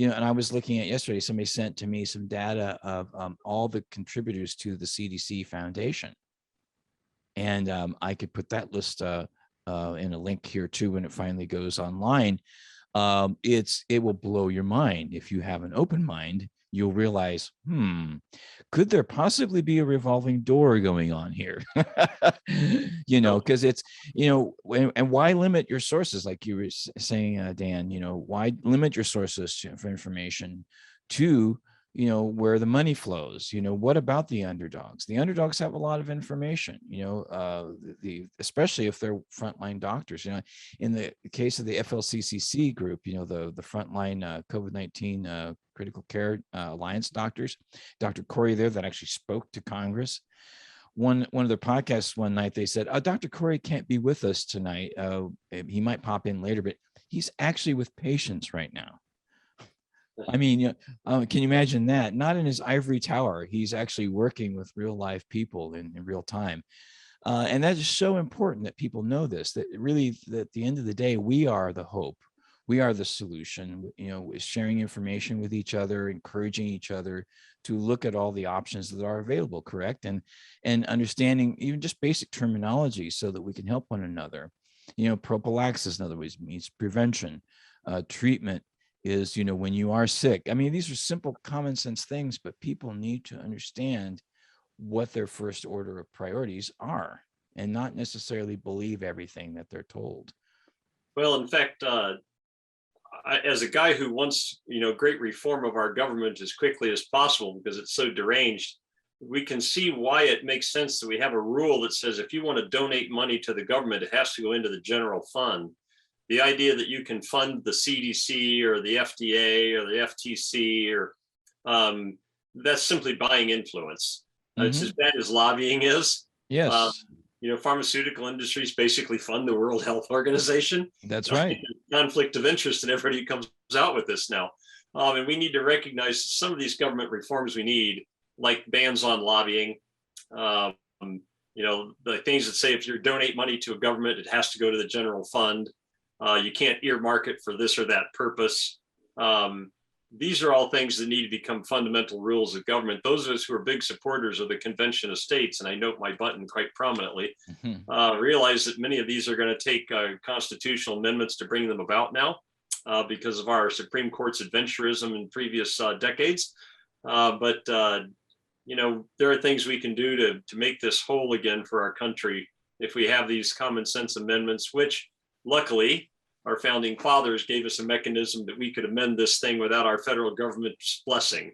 and I was looking at yesterday, somebody sent to me some data of all the contributors to the CDC Foundation. And I could put that list in a link here too when it finally goes online. It will blow your mind. If you have an open mind, you'll realize, could there possibly be a revolving door going on here? Because it's, and why limit your sources? Like you were saying, Dan, why limit your sources for information to, where the money flows? What about the underdogs? The underdogs have a lot of information, especially if they're frontline doctors, in the case of the FLCCC group, the frontline COVID-19 critical care alliance doctors, Dr. Corey there that actually spoke to Congress. One of their podcasts one night, they said, Dr. Corey can't be with us tonight. He might pop in later, but he's actually with patients right now. I mean, can you imagine that? Not in his ivory tower. He's actually working with real live people in real time. And that is so important that people know this, that really, at the end of the day, we are the hope. We are the solution, sharing information with each other, encouraging each other to look at all the options that are available, correct? And understanding even just basic terminology so that we can help one another. Prophylaxis, in other words, means prevention. Treatment is, when you are sick. I mean, these are simple common sense things, but people need to understand what their first order of priorities are and not necessarily believe everything that they're told. Well, in fact, as a guy who wants, great reform of our government as quickly as possible because it's so deranged, we can see why it makes sense that we have a rule that says if you want to donate money to the government, it has to go into the general fund. The idea that you can fund the CDC or the FDA or the FTC or that's simply buying influence. It's as bad as lobbying is. Yes. Pharmaceutical industries basically fund the World Health Organization. That's right. Conflict of interest, and everybody comes out with this now. And we need to recognize some of these government reforms we need, like bans on lobbying. The things that say if you donate money to a government, it has to go to the general fund. You can't earmark it for this or that purpose. These are all things that need to become fundamental rules of government. Those of us who are big supporters of the Convention of States, and I note my button quite prominently, realize that many of these are going to take constitutional amendments to bring them about now because of our Supreme Court's adventurism in previous decades. But there are things we can do to make this whole again for our country if we have these common sense amendments, which luckily our founding fathers gave us a mechanism that we could amend this thing without our federal government's blessing.